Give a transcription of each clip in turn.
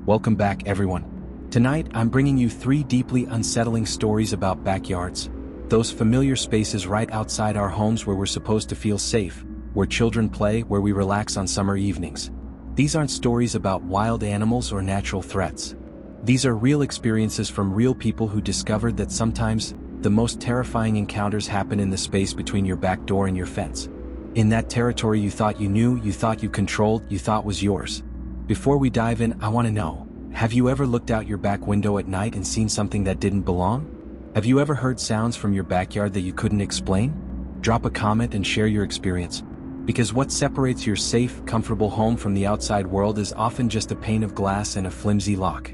Welcome back, everyone. Tonight, I'm bringing you 3 deeply unsettling stories about backyards. Those familiar spaces right outside our homes where we're supposed to feel safe, where children play, where we relax on summer evenings. These aren't stories about wild animals or natural threats. These are real experiences from real people who discovered that sometimes, the most terrifying encounters happen in the space between your back door and your fence. In that territory you thought you knew, you thought you controlled, you thought was yours. Before we dive in, I want to know, have you ever looked out your back window at night and seen something that didn't belong? Have you ever heard sounds from your backyard that you couldn't explain? Drop a comment and share your experience. Because what separates your safe, comfortable home from the outside world is often just a pane of glass and a flimsy lock.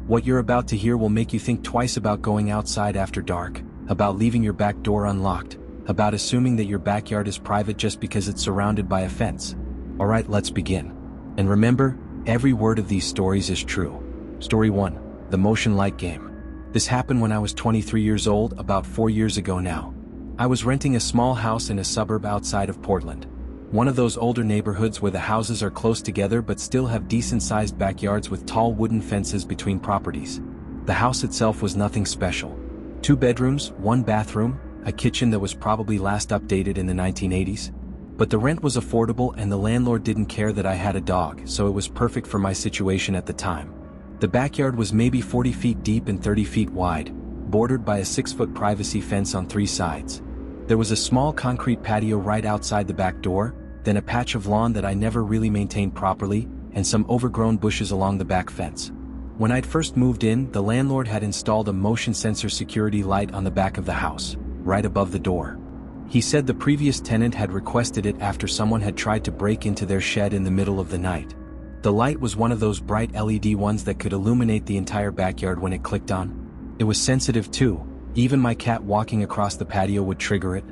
What you're about to hear will make you think twice about going outside after dark, about leaving your back door unlocked, about assuming that your backyard is private just because it's surrounded by a fence. Alright, let's begin. And remember, every word of these stories is true. Story 1. The Motion Light Game. This happened when I was 23 years old, about 4 years ago now. I was renting a small house in a suburb outside of Portland. One of those older neighborhoods where the houses are close together but still have decent-sized backyards with tall wooden fences between properties. The house itself was nothing special. 2 bedrooms, 1 bathroom, a kitchen that was probably last updated in the 1980s. But the rent was affordable and the landlord didn't care that I had a dog, so it was perfect for my situation at the time. The backyard was maybe 40 feet deep and 30 feet wide, bordered by a 6-foot privacy fence on 3 sides. There was a small concrete patio right outside the back door, then a patch of lawn that I never really maintained properly, and some overgrown bushes along the back fence. When I'd first moved in, the landlord had installed a motion sensor security light on the back of the house, right above the door. He said the previous tenant had requested it after someone had tried to break into their shed in the middle of the night. The light was one of those bright LED ones that could illuminate the entire backyard when it clicked on. It was sensitive too. Even my cat walking across the patio would trigger it.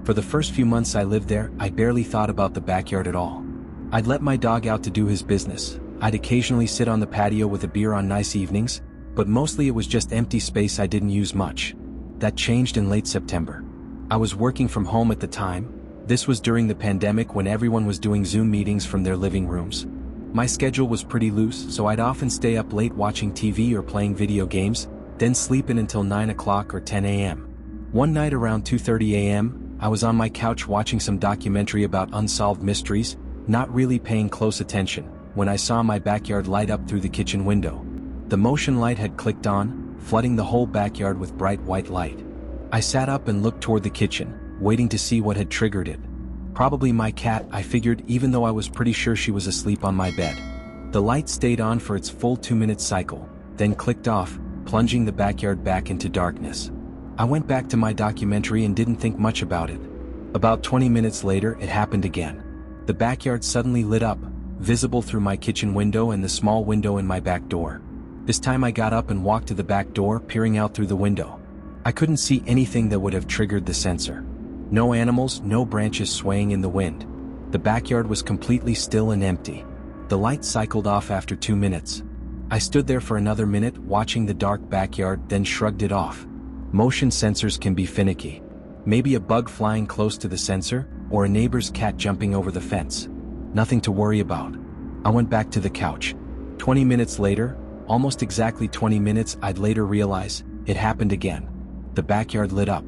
For the first few months I lived there, I barely thought about the backyard at all. I'd let my dog out to do his business. I'd occasionally sit on the patio with a beer on nice evenings, but mostly it was just empty space I didn't use much. That changed in late September. I was working from home at the time. This was during the pandemic when everyone was doing Zoom meetings from their living rooms. My schedule was pretty loose, so I'd often stay up late watching TV or playing video games, then sleep in until 9 o'clock or 10 a.m. One night around 2:30 a.m., I was on my couch watching some documentary about unsolved mysteries, not really paying close attention, when I saw my backyard light up through the kitchen window. The motion light had clicked on, flooding the whole backyard with bright white light. I sat up and looked toward the kitchen, waiting to see what had triggered it. Probably my cat, I figured, even though I was pretty sure she was asleep on my bed. The light stayed on for its full 2-minute cycle, then clicked off, plunging the backyard back into darkness. I went back to my documentary and didn't think much about it. About 20 minutes later, it happened again. The backyard suddenly lit up, visible through my kitchen window and the small window in my back door. This time I got up and walked to the back door, peering out through the window. I couldn't see anything that would have triggered the sensor. No animals, no branches swaying in the wind. The backyard was completely still and empty. The light cycled off after 2 minutes. I stood there for another minute, watching the dark backyard, then shrugged it off. Motion sensors can be finicky. Maybe a bug flying close to the sensor, or a neighbor's cat jumping over the fence. Nothing to worry about. I went back to the couch. 20 minutes later, almost exactly 20 minutes, I'd later realize, it happened again. The backyard lit up.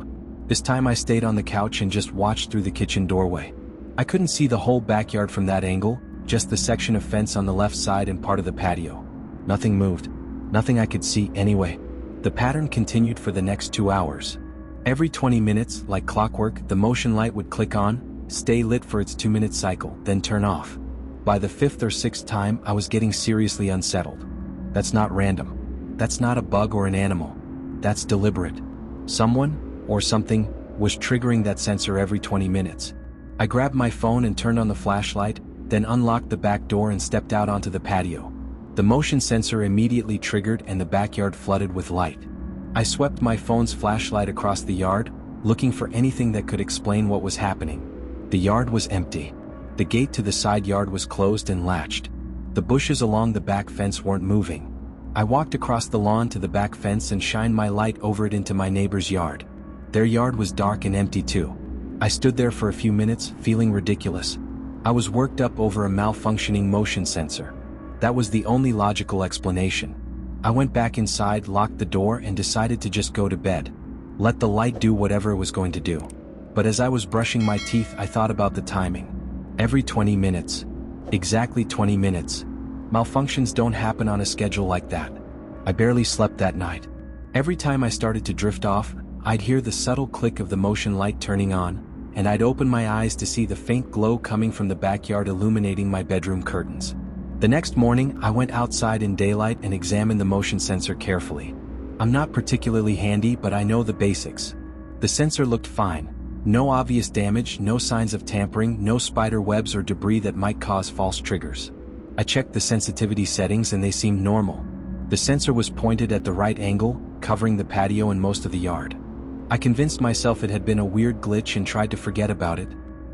This time I stayed on the couch and just watched through the kitchen doorway. I couldn't see the whole backyard from that angle, just the section of fence on the left side and part of the patio. Nothing moved. Nothing I could see anyway. The pattern continued for the next 2 hours. Every 20 minutes, like clockwork, the motion light would click on, stay lit for its 2-minute cycle, then turn off. By the 5th or 6th time, I was getting seriously unsettled. That's not random. That's not a bug or an animal. That's deliberate. Someone, or something, was triggering that sensor every 20 minutes. I grabbed my phone and turned on the flashlight, then unlocked the back door and stepped out onto the patio. The motion sensor immediately triggered and the backyard flooded with light. I swept my phone's flashlight across the yard, looking for anything that could explain what was happening. The yard was empty. The gate to the side yard was closed and latched. The bushes along the back fence weren't moving. I walked across the lawn to the back fence and shined my light over it into my neighbor's yard. Their yard was dark and empty too. I stood there for a few minutes, feeling ridiculous. I was worked up over a malfunctioning motion sensor. That was the only logical explanation. I went back inside, locked the door, and decided to just go to bed. Let the light do whatever it was going to do. But as I was brushing my teeth, I thought about the timing. Every 20 minutes. Exactly 20 minutes. Malfunctions don't happen on a schedule like that. I barely slept that night. Every time I started to drift off, I'd hear the subtle click of the motion light turning on, and I'd open my eyes to see the faint glow coming from the backyard illuminating my bedroom curtains. The next morning, I went outside in daylight and examined the motion sensor carefully. I'm not particularly handy, but I know the basics. The sensor looked fine. No obvious damage, no signs of tampering, no spider webs or debris that might cause false triggers. I checked the sensitivity settings and they seemed normal. The sensor was pointed at the right angle, covering the patio and most of the yard. I convinced myself it had been a weird glitch and tried to forget about it.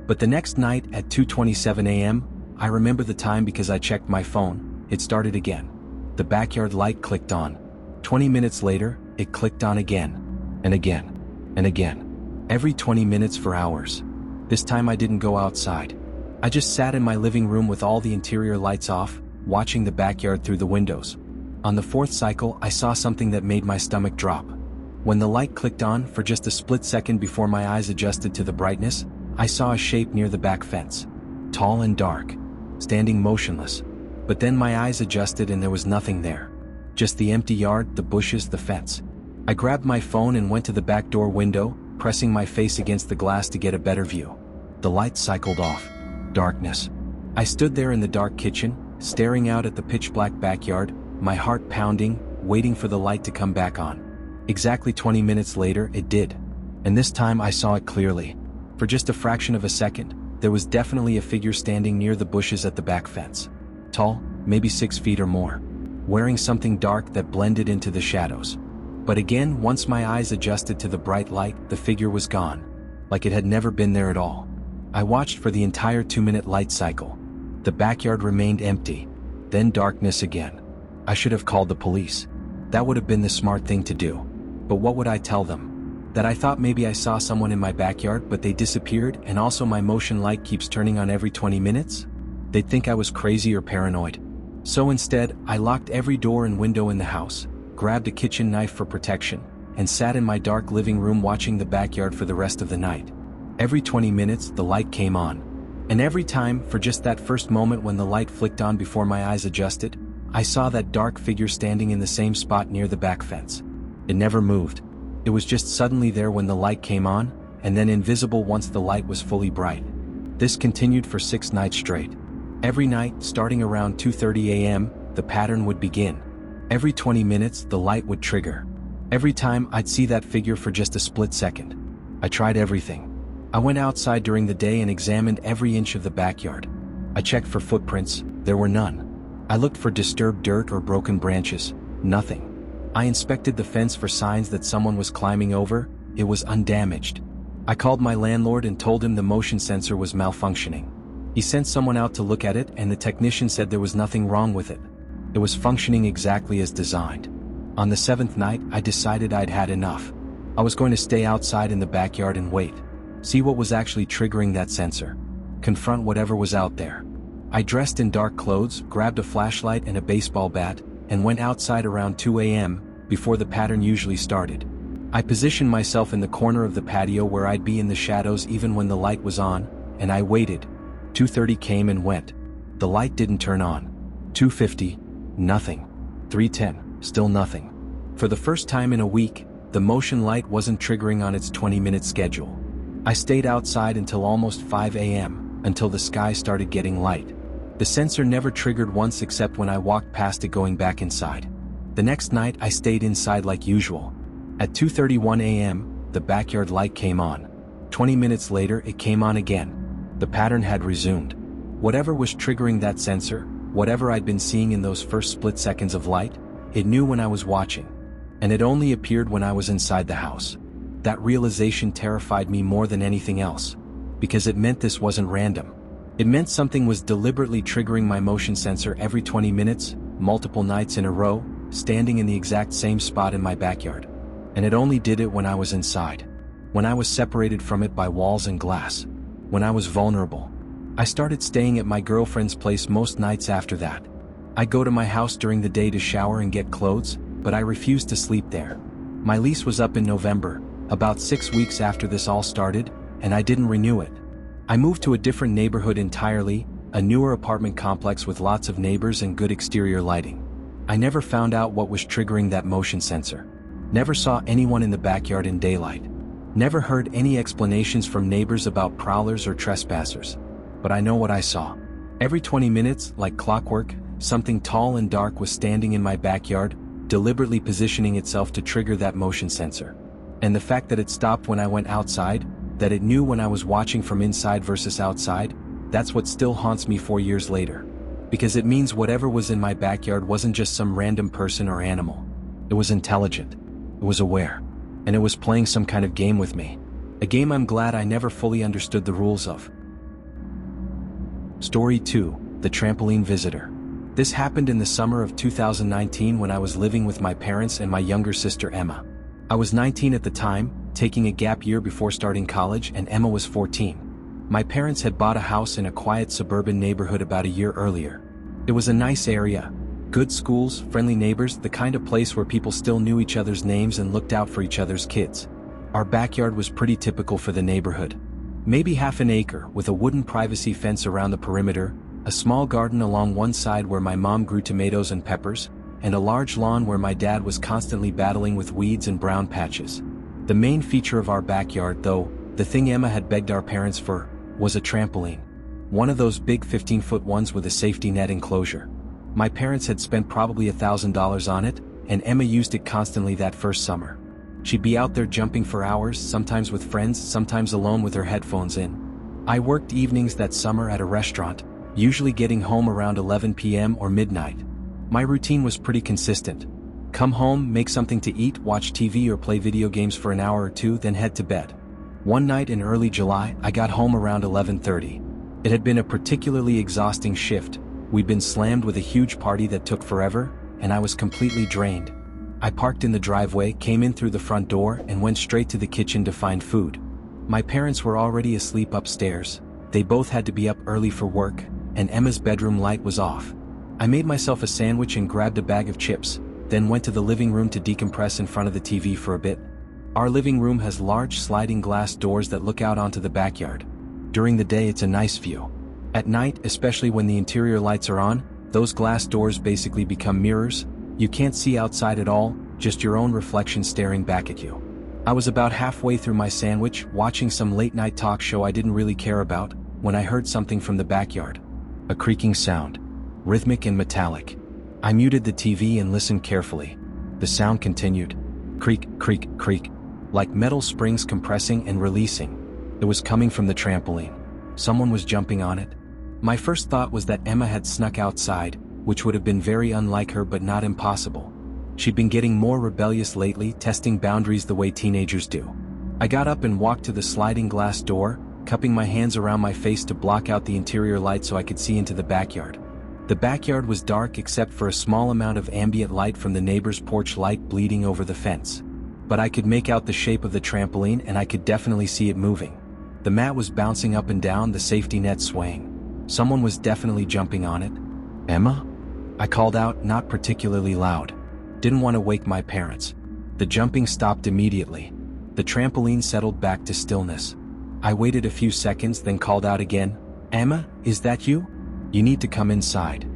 But the next night at 2:27 a.m., I remember the time because I checked my phone. It started again. The backyard light clicked on. 20 minutes later, it clicked on again. And again. And again. Every 20 minutes for hours. This time I didn't go outside. I just sat in my living room with all the interior lights off, watching the backyard through the windows. On the fourth cycle, I saw something that made my stomach drop. When the light clicked on, for just a split second before my eyes adjusted to the brightness, I saw a shape near the back fence. Tall and dark. Standing motionless. But then my eyes adjusted and there was nothing there. Just the empty yard, the bushes, the fence. I grabbed my phone and went to the back door window, pressing my face against the glass to get a better view. The light cycled off. Darkness. I stood there in the dark kitchen, staring out at the pitch-black backyard, my heart pounding, waiting for the light to come back on. Exactly 20 minutes later, it did. And this time I saw it clearly. For just a fraction of a second, there was definitely a figure standing near the bushes at the back fence. Tall, maybe 6 feet or more. Wearing something dark that blended into the shadows. But again, once my eyes adjusted to the bright light, the figure was gone. Like it had never been there at all. I watched for the entire 2-minute light cycle. The backyard remained empty. Then darkness again. I should have called the police. That would have been the smart thing to do. But what would I tell them? That I thought maybe I saw someone in my backyard but they disappeared, and also my motion light keeps turning on every 20 minutes? They'd think I was crazy or paranoid. So instead, I locked every door and window in the house, grabbed a kitchen knife for protection, and sat in my dark living room watching the backyard for the rest of the night. Every 20 minutes, the light came on. And every time, for just that first moment when the light flicked on before my eyes adjusted, I saw that dark figure standing in the same spot near the back fence. It never moved. It was just suddenly there when the light came on, and then invisible once the light was fully bright. This continued for 6 nights straight. Every night, starting around 2:30 a.m., the pattern would begin. Every 20 minutes, the light would trigger. Every time, I'd see that figure for just a split second. I tried everything. I went outside during the day and examined every inch of the backyard. I checked for footprints. There were none. I looked for disturbed dirt or broken branches. Nothing. I inspected the fence for signs that someone was climbing over. It was undamaged. I called my landlord and told him the motion sensor was malfunctioning. He sent someone out to look at it, and the technician said there was nothing wrong with it. It was functioning exactly as designed. On the 7th night, I decided I'd had enough. I was going to stay outside in the backyard and wait. See what was actually triggering that sensor. Confront whatever was out there. I dressed in dark clothes, grabbed a flashlight and a baseball bat, and went outside around 2 a.m., before the pattern usually started. I positioned myself in the corner of the patio where I'd be in the shadows even when the light was on, and I waited. 2:30 came and went. The light didn't turn on. 2:50, nothing. 3:10, still nothing. For the first time in a week, the motion light wasn't triggering on its 20-minute schedule. I stayed outside until almost 5 a.m., until the sky started getting light. The sensor never triggered once except when I walked past it going back inside. The next night I stayed inside like usual. At 2:31 a.m., the backyard light came on. 20 minutes later it came on again. The pattern had resumed. Whatever was triggering that sensor, whatever I'd been seeing in those first split seconds of light, it knew when I was watching. And it only appeared when I was inside the house. That realization terrified me more than anything else. Because it meant this wasn't random. It meant something was deliberately triggering my motion sensor every 20 minutes, multiple nights in a row, standing in the exact same spot in my backyard. And it only did it when I was inside. When I was separated from it by walls and glass. When I was vulnerable. I started staying at my girlfriend's place most nights after that. I go to my house during the day to shower and get clothes, but I refuse to sleep there. My lease was up in November, about 6 weeks after this all started, and I didn't renew it. I moved to a different neighborhood entirely, a newer apartment complex with lots of neighbors and good exterior lighting. I never found out what was triggering that motion sensor. Never saw anyone in the backyard in daylight. Never heard any explanations from neighbors about prowlers or trespassers. But I know what I saw. Every 20 minutes, like clockwork, something tall and dark was standing in my backyard, deliberately positioning itself to trigger that motion sensor. And the fact that it stopped when I went outside, that it knew when I was watching from inside versus outside, that's what still haunts me 4 years later. Because it means whatever was in my backyard wasn't just some random person or animal. It was intelligent. It was aware. And it was playing some kind of game with me. A game I'm glad I never fully understood the rules of. Story 2, The Trampoline Visitor. This happened in the summer of 2019 when I was living with my parents and my younger sister Emma. I was 19 at the time, taking a gap year before starting college, and Emma was 14. My parents had bought a house in a quiet suburban neighborhood about a year earlier. It was a nice area. Good schools, friendly neighbors, the kind of place where people still knew each other's names and looked out for each other's kids. Our backyard was pretty typical for the neighborhood. Maybe half an acre, with a wooden privacy fence around the perimeter, a small garden along one side where my mom grew tomatoes and peppers, and a large lawn where my dad was constantly battling with weeds and brown patches. The main feature of our backyard, though, the thing Emma had begged our parents for, was a trampoline. One of those big 15-foot ones with a safety net enclosure. My parents had spent probably $1,000 on it, and Emma used it constantly that first summer. She'd be out there jumping for hours, sometimes with friends, sometimes alone with her headphones in. I worked evenings that summer at a restaurant, usually getting home around 11 p.m. or midnight. My routine was pretty consistent. Come home, make something to eat, watch TV or play video games for an hour or two, then head to bed. One night in early July, I got home around 11:30. It had been a particularly exhausting shift. We'd been slammed with a huge party that took forever, and I was completely drained. I parked in the driveway, came in through the front door, and went straight to the kitchen to find food. My parents were already asleep upstairs. They both had to be up early for work, and Emma's bedroom light was off. I made myself a sandwich and grabbed a bag of chips, then went to the living room to decompress in front of the TV for a bit. Our living room has large sliding glass doors that look out onto the backyard. During the day it's a nice view. At night, especially when the interior lights are on, those glass doors basically become mirrors. You can't see outside at all, just your own reflection staring back at you. I was about halfway through my sandwich, watching some late-night talk show I didn't really care about, when I heard something from the backyard. A creaking sound. Rhythmic and metallic. I muted the TV and listened carefully. The sound continued. Creak, creak, creak. Like metal springs compressing and releasing. It was coming from the trampoline. Someone was jumping on it. My first thought was that Emma had snuck outside, which would have been very unlike her but not impossible. She'd been getting more rebellious lately, testing boundaries the way teenagers do. I got up and walked to the sliding glass door, cupping my hands around my face to block out the interior light so I could see into the backyard. The backyard was dark except for a small amount of ambient light from the neighbor's porch light bleeding over the fence. But I could make out the shape of the trampoline and I could definitely see it moving. The mat was bouncing up and down, the safety net swaying. Someone was definitely jumping on it. Emma? I called out, not particularly loud. Didn't want to wake my parents. The jumping stopped immediately. The trampoline settled back to stillness. I waited a few seconds, then called out again. Emma, is that you? You need to come inside.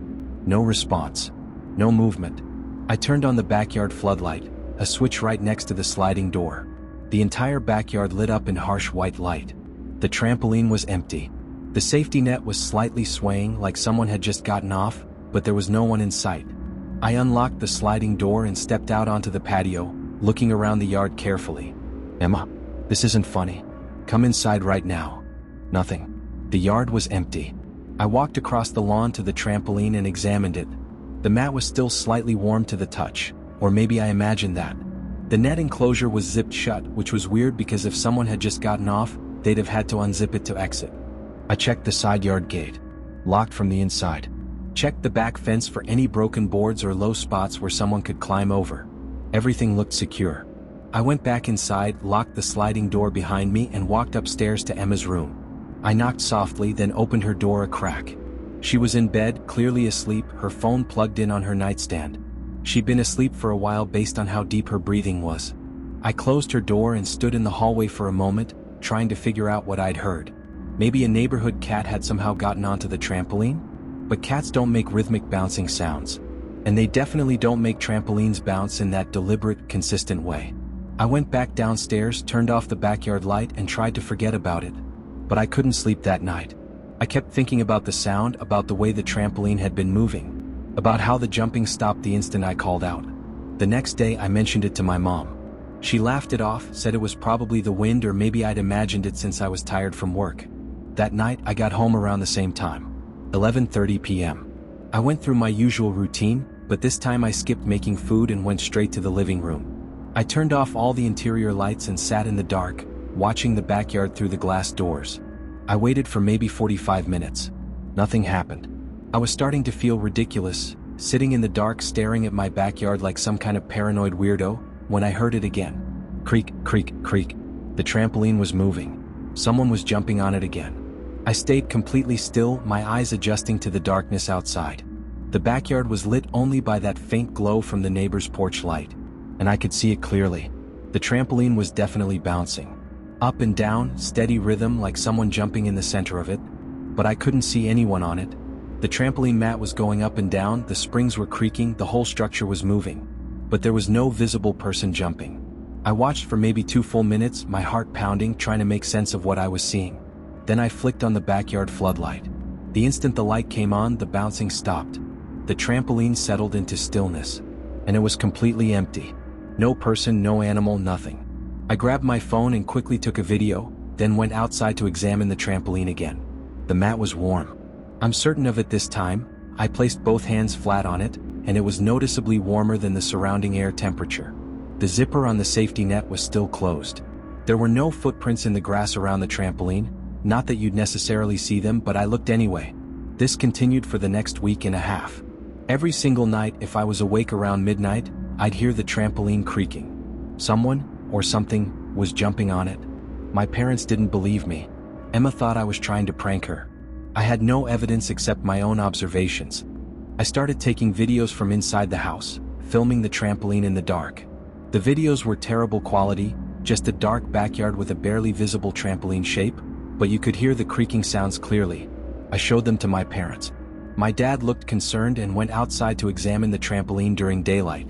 No response. No movement. I turned on the backyard floodlight, a switch right next to the sliding door. The entire backyard lit up in harsh white light. The trampoline was empty. The safety net was slightly swaying like someone had just gotten off, but there was no one in sight. I unlocked the sliding door and stepped out onto the patio, looking around the yard carefully. Emma, this isn't funny. Come inside right now. Nothing. The yard was empty. I walked across the lawn to the trampoline and examined it. The mat was still slightly warm to the touch, or maybe I imagined that. The net enclosure was zipped shut, which was weird because if someone had just gotten off, they'd have had to unzip it to exit. I checked the side yard gate. Locked from the inside. Checked the back fence for any broken boards or low spots where someone could climb over. Everything looked secure. I went back inside, locked the sliding door behind me and walked upstairs to Emma's room. I knocked softly, then opened her door a crack. She was in bed, clearly asleep, her phone plugged in on her nightstand. She'd been asleep for a while based on how deep her breathing was. I closed her door and stood in the hallway for a moment, trying to figure out what I'd heard. Maybe a neighborhood cat had somehow gotten onto the trampoline? But cats don't make rhythmic bouncing sounds. And they definitely don't make trampolines bounce in that deliberate, consistent way. I went back downstairs, turned off the backyard light, and tried to forget about it. But I couldn't sleep that night. I kept thinking about the sound, about the way the trampoline had been moving, about how the jumping stopped the instant I called out. The next day I mentioned it to my mom. She laughed it off, said it was probably the wind or maybe I'd imagined it since I was tired from work. That night I got home around the same time, 11:30 p.m. I went through my usual routine, but this time I skipped making food and went straight to the living room. I turned off all the interior lights and sat in the dark, watching the backyard through the glass doors. I waited for maybe 45 minutes. Nothing happened. I was starting to feel ridiculous, sitting in the dark staring at my backyard like some kind of paranoid weirdo, when I heard it again. Creak, creak, creak. The trampoline was moving. Someone was jumping on it again. I stayed completely still, my eyes adjusting to the darkness outside. The backyard was lit only by that faint glow from the neighbor's porch light, and I could see it clearly. The trampoline was definitely bouncing. Up and down, steady rhythm like someone jumping in the center of it, but I couldn't see anyone on it. The trampoline mat was going up and down, the springs were creaking, the whole structure was moving. But there was no visible person jumping. I watched for maybe 2 full minutes, my heart pounding, trying to make sense of what I was seeing. Then I flicked on the backyard floodlight. The instant the light came on, the bouncing stopped. The trampoline settled into stillness, and it was completely empty. No person, no animal, nothing. I grabbed my phone and quickly took a video, then went outside to examine the trampoline again. The mat was warm. I'm certain of it this time. I placed both hands flat on it, and it was noticeably warmer than the surrounding air temperature. The zipper on the safety net was still closed. There were no footprints in the grass around the trampoline, not that you'd necessarily see them, but I looked anyway. This continued for the next week and a half. Every single night, if I was awake around midnight, I'd hear the trampoline creaking. Someone, or something, was jumping on it. My parents didn't believe me. Emma thought I was trying to prank her. I had no evidence except my own observations. I started taking videos from inside the house, filming the trampoline in the dark. The videos were terrible quality, just a dark backyard with a barely visible trampoline shape, but you could hear the creaking sounds clearly. I showed them to my parents. My dad looked concerned and went outside to examine the trampoline during daylight.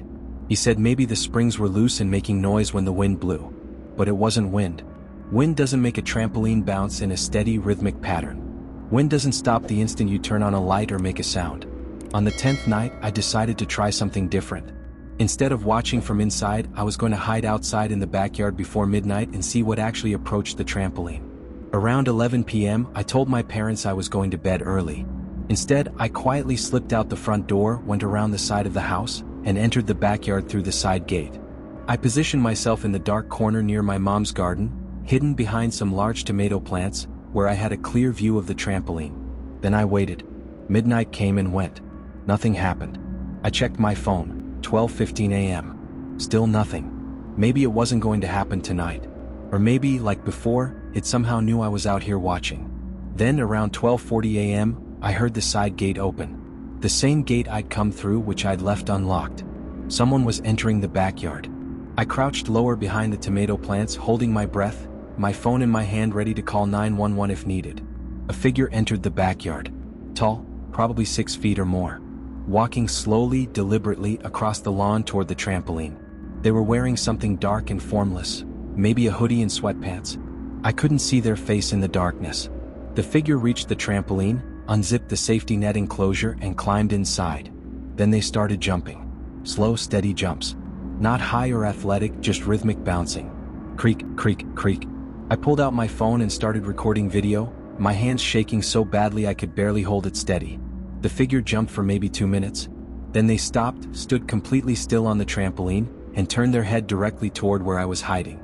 He said maybe the springs were loose and making noise when the wind blew. But it wasn't wind. Wind doesn't make a trampoline bounce in a steady, rhythmic pattern. Wind doesn't stop the instant you turn on a light or make a sound. On the 10th night, I decided to try something different. Instead of watching from inside, I was going to hide outside in the backyard before midnight and see what actually approached the trampoline. Around 11 p.m., I told my parents I was going to bed early. Instead, I quietly slipped out the front door, went around the side of the house, and entered the backyard through the side gate. I positioned myself in the dark corner near my mom's garden, hidden behind some large tomato plants, where I had a clear view of the trampoline. Then I waited. Midnight came and went. Nothing happened. I checked my phone, 12:15 a.m. Still nothing. Maybe it wasn't going to happen tonight. Or maybe, like before, it somehow knew I was out here watching. Then around 12:40 a.m., I heard the side gate open. The same gate I'd come through, which I'd left unlocked. Someone was entering the backyard. I crouched lower behind the tomato plants, holding my breath, my phone in my hand ready to call 911 if needed. A figure entered the backyard. Tall, probably 6 feet or more. Walking slowly, deliberately across the lawn toward the trampoline. They were wearing something dark and formless, maybe a hoodie and sweatpants. I couldn't see their face in the darkness. The figure reached the trampoline, unzipped the safety net enclosure and climbed inside. Then they started jumping. Slow, steady jumps. Not high or athletic, just rhythmic bouncing. Creak, creak, creak. I pulled out my phone and started recording video, my hands shaking so badly I could barely hold it steady. The figure jumped for maybe 2 minutes. Then they stopped, stood completely still on the trampoline, and turned their head directly toward where I was hiding.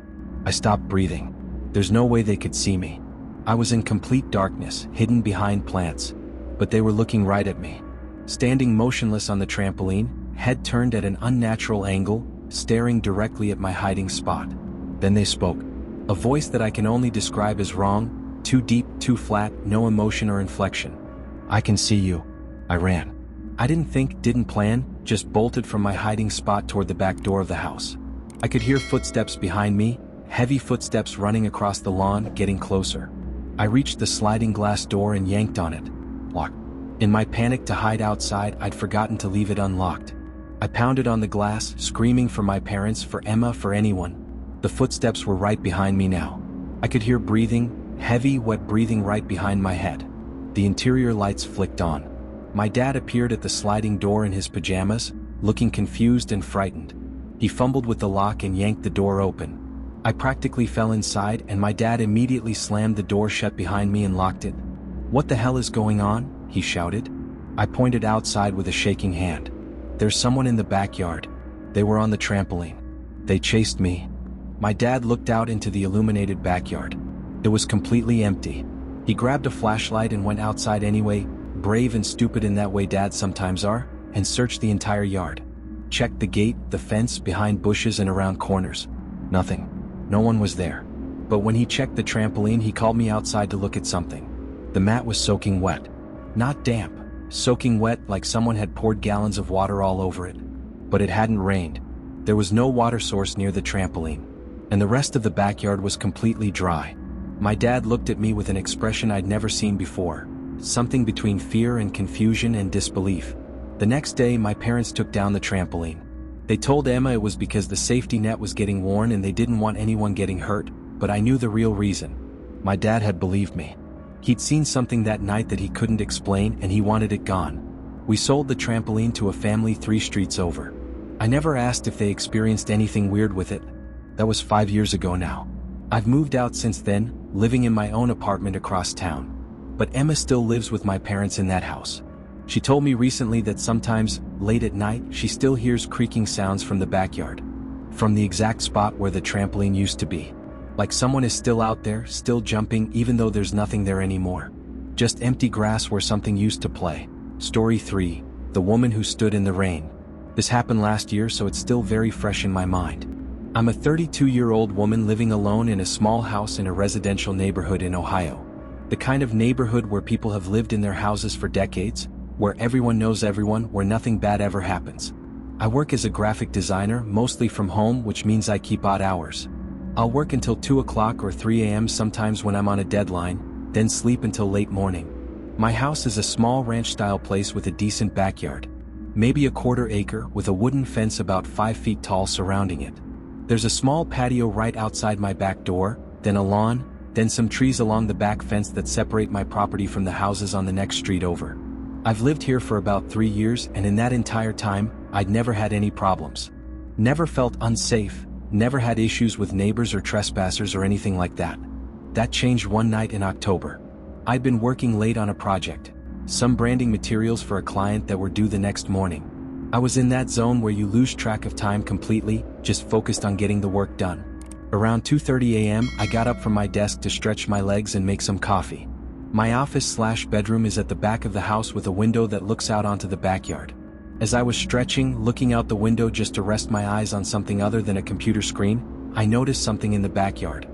I stopped breathing. There's no way they could see me. I was in complete darkness, hidden behind plants. But they were looking right at me. Standing motionless on the trampoline, head turned at an unnatural angle, staring directly at my hiding spot. Then they spoke. A voice that I can only describe as wrong, too deep, too flat, no emotion or inflection. I can see you. I ran. I didn't think, didn't plan, just bolted from my hiding spot toward the back door of the house. I could hear footsteps behind me, heavy footsteps running across the lawn, getting closer. I reached the sliding glass door and yanked on it. Locked. In my panic to hide outside, I'd forgotten to leave it unlocked. I pounded on the glass, screaming for my parents, for Emma, for anyone. The footsteps were right behind me now. I could hear breathing, heavy, wet breathing right behind my head. The interior lights flicked on. My dad appeared at the sliding door in his pajamas, looking confused and frightened. He fumbled with the lock and yanked the door open. I practically fell inside, and my dad immediately slammed the door shut behind me and locked it. "What the hell is going on?" he shouted. I pointed outside with a shaking hand. "There's someone in the backyard. They were on the trampoline. They chased me." My dad looked out into the illuminated backyard. It was completely empty. He grabbed a flashlight and went outside anyway, brave and stupid in that way dads sometimes are, and searched the entire yard. Checked the gate, the fence, behind bushes and around corners. Nothing. No one was there. But when he checked the trampoline, he called me outside to look at something. The mat was soaking wet. Not damp, soaking wet like someone had poured gallons of water all over it. But it hadn't rained. There was no water source near the trampoline. And the rest of the backyard was completely dry. My dad looked at me with an expression I'd never seen before. Something between fear and confusion and disbelief. The next day, my parents took down the trampoline. They told Emma it was because the safety net was getting worn and they didn't want anyone getting hurt, but I knew the real reason. My dad had believed me. He'd seen something that night that he couldn't explain and he wanted it gone. We sold the trampoline to a family 3 streets over. I never asked if they experienced anything weird with it. That was 5 years ago now. I've moved out since then, living in my own apartment across town. But Emma still lives with my parents in that house. She told me recently that sometimes, late at night, she still hears creaking sounds from the backyard. From the exact spot where the trampoline used to be. Like someone is still out there, still jumping, even though there's nothing there anymore. Just empty grass where something used to play. Story 3. The woman who stood in the rain. This happened last year, so it's still very fresh in my mind. I'm a 32-year-old woman living alone in a small house in a residential neighborhood in Ohio. The kind of neighborhood where people have lived in their houses for decades, where everyone knows everyone, where nothing bad ever happens. I work as a graphic designer, mostly from home, which means I keep odd hours. I'll work until 2 o'clock or 3 a.m. sometimes when I'm on a deadline, then sleep until late morning. My house is a small ranch-style place with a decent backyard. Maybe a 1/4 acre with a wooden fence about 5 feet tall surrounding it. There's a small patio right outside my back door, then a lawn, then some trees along the back fence that separate my property from the houses on the next street over. I've lived here for about 3 years, and in that entire time, I'd never had any problems. Never felt unsafe, never had issues with neighbors or trespassers or anything like that. That changed one night in October. I'd been working late on a project, some branding materials for a client that were due the next morning. I was in that zone where you lose track of time completely, just focused on getting the work done. Around 2:30 a.m., I got up from my desk to stretch my legs and make some coffee. My office/bedroom is at the back of the house with a window that looks out onto the backyard. As I was stretching, looking out the window just to rest my eyes on something other than a computer screen, I noticed something in the backyard.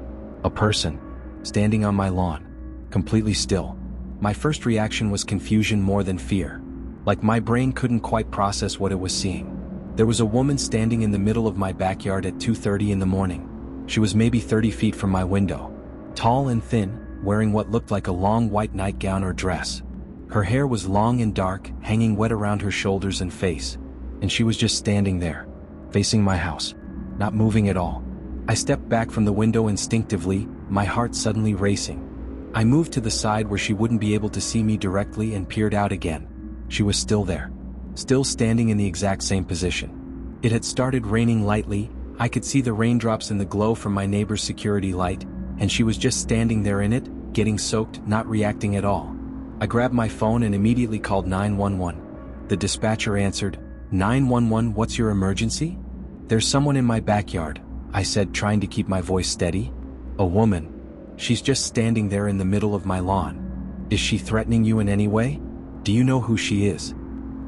A person, standing on my lawn, completely still. My first reaction was confusion more than fear. Like my brain couldn't quite process what it was seeing. There was a woman standing in the middle of my backyard at 2:30 in the morning. She was maybe 30 feet from my window. Tall and thin, wearing what looked like a long white nightgown or dress. Her hair was long and dark, hanging wet around her shoulders and face. And she was just standing there, facing my house, not moving at all. I stepped back from the window instinctively, my heart suddenly racing. I moved to the side where she wouldn't be able to see me directly and peered out again. She was still there, still standing in the exact same position. It had started raining lightly, I could see the raindrops in the glow from my neighbor's security light, and she was just standing there in it, getting soaked, not reacting at all. I grabbed my phone and immediately called 911. The dispatcher answered, "911, what's your emergency?" "There's someone in my backyard," I said, trying to keep my voice steady. "A woman. She's just standing there in the middle of my lawn. Is she threatening you in any way? Do you know who she is?"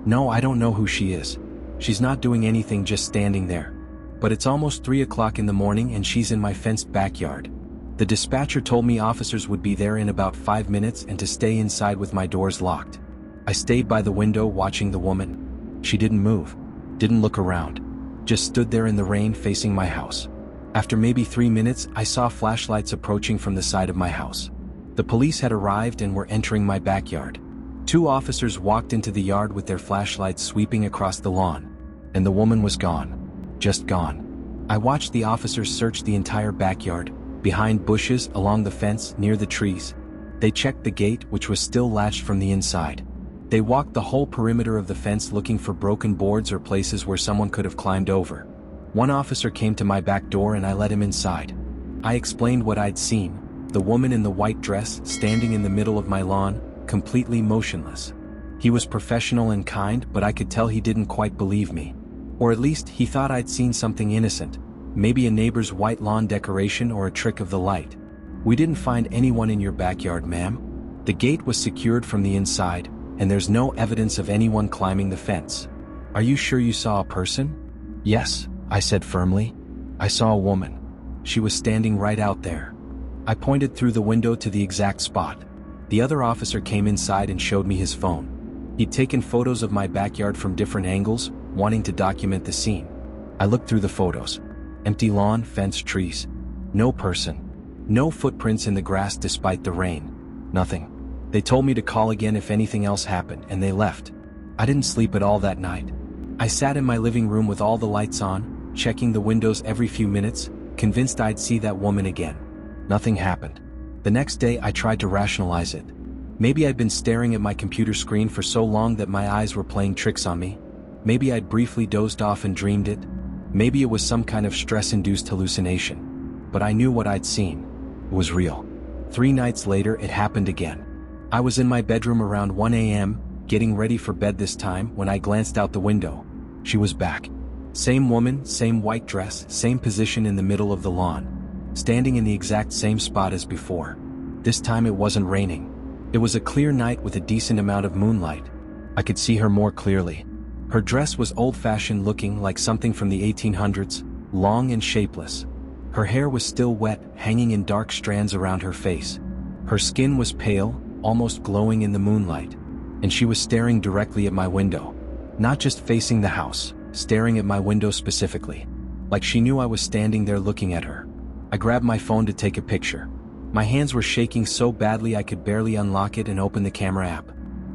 "No, I don't know who she is. She's not doing anything, just standing there. But it's almost 3 o'clock in the morning and she's in my fenced backyard." The dispatcher told me officers would be there in about 5 minutes and to stay inside with my doors locked. I stayed by the window watching the woman. She didn't move, didn't look around, just stood there in the rain facing my house. After maybe 3 minutes, I saw flashlights approaching from the side of my house. The police had arrived and were entering my backyard. 2 officers walked into the yard with their flashlights sweeping across the lawn. And the woman was gone. Just gone. I watched the officers search the entire backyard, behind bushes, along the fence, near the trees. They checked the gate, which was still latched from the inside. They walked the whole perimeter of the fence looking for broken boards or places where someone could have climbed over. One officer came to my back door and I let him inside. I explained what I'd seen, the woman in the white dress standing in the middle of my lawn, completely motionless. He was professional and kind, but I could tell he didn't quite believe me. Or at least he thought I'd seen something innocent, maybe a neighbor's white lawn decoration or a trick of the light. We didn't find anyone in your backyard, ma'am. The gate was secured from the inside, and there's no evidence of anyone climbing the fence. Are you sure you saw a person? Yes, I said firmly. I saw a woman. She was standing right out there. I pointed through the window to the exact spot. The other officer came inside and showed me his phone. He'd taken photos of my backyard from different angles, wanting to document the scene. I looked through the photos. Empty lawn, fence, trees. No person. No footprints in the grass despite the rain. Nothing. They told me to call again if anything else happened, and they left. I didn't sleep at all that night. I sat in my living room with all the lights on, checking the windows every few minutes, convinced I'd see that woman again. Nothing happened. The next day I tried to rationalize it. Maybe I'd been staring at my computer screen for so long that my eyes were playing tricks on me. Maybe I'd briefly dozed off and dreamed it. Maybe it was some kind of stress-induced hallucination. But I knew what I'd seen. It was real. 3 nights later, it happened again. I was in my bedroom around 1 a.m., getting ready for bed this time, when I glanced out the window. She was back. Same woman, same white dress, same position in the middle of the lawn. Standing in the exact same spot as before. This time it wasn't raining. It was a clear night with a decent amount of moonlight. I could see her more clearly. Her dress was old-fashioned looking, like something from the 1800s, long and shapeless. Her hair was still wet, hanging in dark strands around her face. Her skin was pale, almost glowing in the moonlight. And she was staring directly at my window. Not just facing the house, staring at my window specifically. Like she knew I was standing there looking at her. I grabbed my phone to take a picture. My hands were shaking so badly I could barely unlock it and open the camera app.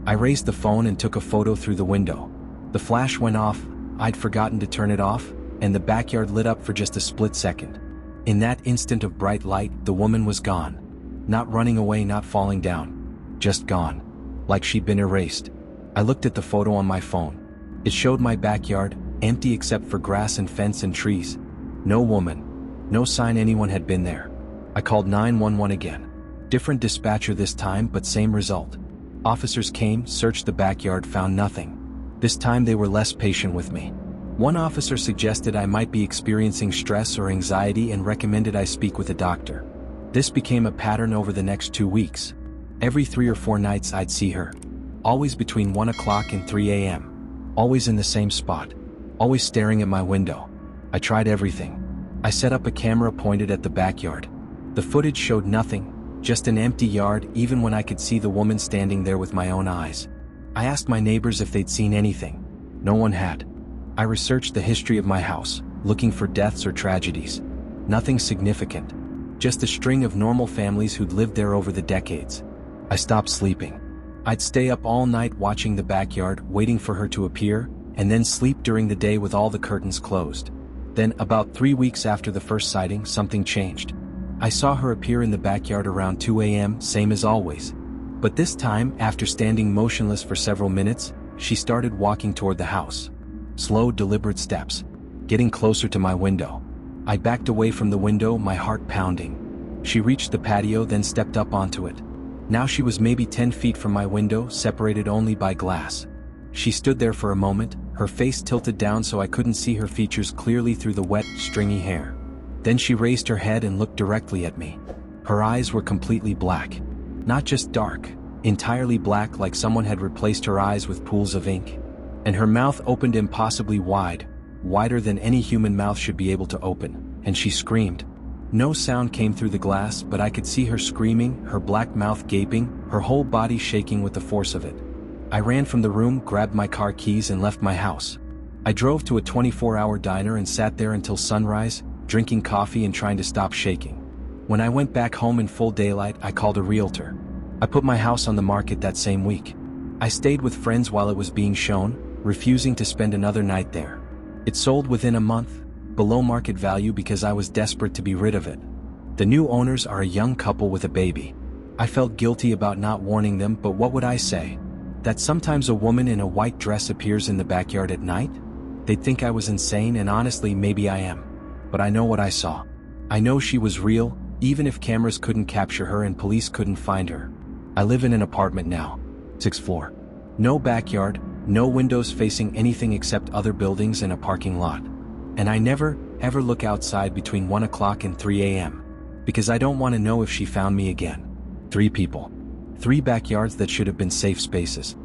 I raised the phone and took a photo through the window. The flash went off, I'd forgotten to turn it off, and the backyard lit up for just a split second. In that instant of bright light, the woman was gone. Not running away, not falling down. Just gone. Like she'd been erased. I looked at the photo on my phone. It showed my backyard, empty except for grass and fence and trees. No woman. No sign anyone had been there. I called 911 again. Different dispatcher this time, but same result. Officers came, searched the backyard, found nothing. This time they were less patient with me. One officer suggested I might be experiencing stress or anxiety and recommended I speak with a doctor. This became a pattern over the next 2 weeks. Every 3 or 4 nights I'd see her. Always between 1 o'clock and 3 a.m. Always in the same spot. Always staring at my window. I tried everything. I set up a camera pointed at the backyard. The footage showed nothing, just an empty yard, even when I could see the woman standing there with my own eyes. I asked my neighbors if they'd seen anything. No one had. I researched the history of my house, looking for deaths or tragedies. Nothing significant. Just a string of normal families who'd lived there over the decades. I stopped sleeping. I'd stay up all night watching the backyard, waiting for her to appear, and then sleep during the day with all the curtains closed. Then, about 3 weeks after the first sighting, something changed. I saw her appear in the backyard around 2 a.m., same as always. But this time, after standing motionless for several minutes, she started walking toward the house. Slow, deliberate steps. Getting closer to my window. I backed away from the window, my heart pounding. She reached the patio, then stepped up onto it. Now she was maybe 10 feet from my window, separated only by glass. She stood there for a moment, her face tilted down so I couldn't see her features clearly through the wet, stringy hair. Then she raised her head and looked directly at me. Her eyes were completely black. Not just dark, entirely black, like someone had replaced her eyes with pools of ink. And her mouth opened impossibly wide, wider than any human mouth should be able to open, and she screamed. No sound came through the glass, but I could see her screaming, her black mouth gaping, her whole body shaking with the force of it. I ran from the room, grabbed my car keys and left my house. I drove to a 24-hour diner and sat there until sunrise, drinking coffee and trying to stop shaking. When I went back home in full daylight, I called a realtor. I put my house on the market that same week. I stayed with friends while it was being shown, refusing to spend another night there. It sold within a month, below market value because I was desperate to be rid of it. The new owners are a young couple with a baby. I felt guilty about not warning them, but what would I say? That sometimes a woman in a white dress appears in the backyard at night? They'd think I was insane, and honestly maybe I am. But I know what I saw. I know she was real, even if cameras couldn't capture her and police couldn't find her. I live in an apartment now. 6th floor. No backyard, no windows facing anything except other buildings and a parking lot. And I never, ever look outside between 1 o'clock and 3 a.m. because I don't want to know if she found me again. 3 people. 3 backyards that should have been safe spaces.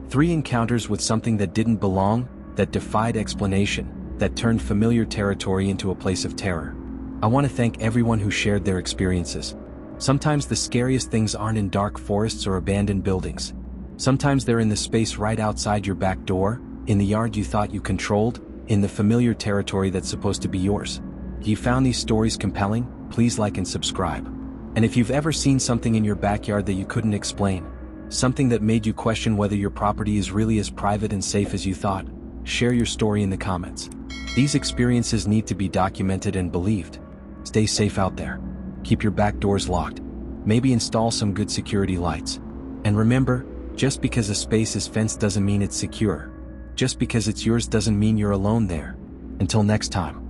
3 encounters with something that didn't belong, that defied explanation, that turned familiar territory into a place of terror. I want to thank everyone who shared their experiences. Sometimes the scariest things aren't in dark forests or abandoned buildings. Sometimes they're in the space right outside your back door, in the yard you thought you controlled, in the familiar territory that's supposed to be yours. If you found these stories compelling, please like and subscribe. And if you've ever seen something in your backyard that you couldn't explain, something that made you question whether your property is really as private and safe as you thought, share your story in the comments. These experiences need to be documented and believed. Stay safe out there. Keep your back doors locked. Maybe install some good security lights. And remember, just because a space is fenced doesn't mean it's secure. Just because it's yours doesn't mean you're alone there. Until next time.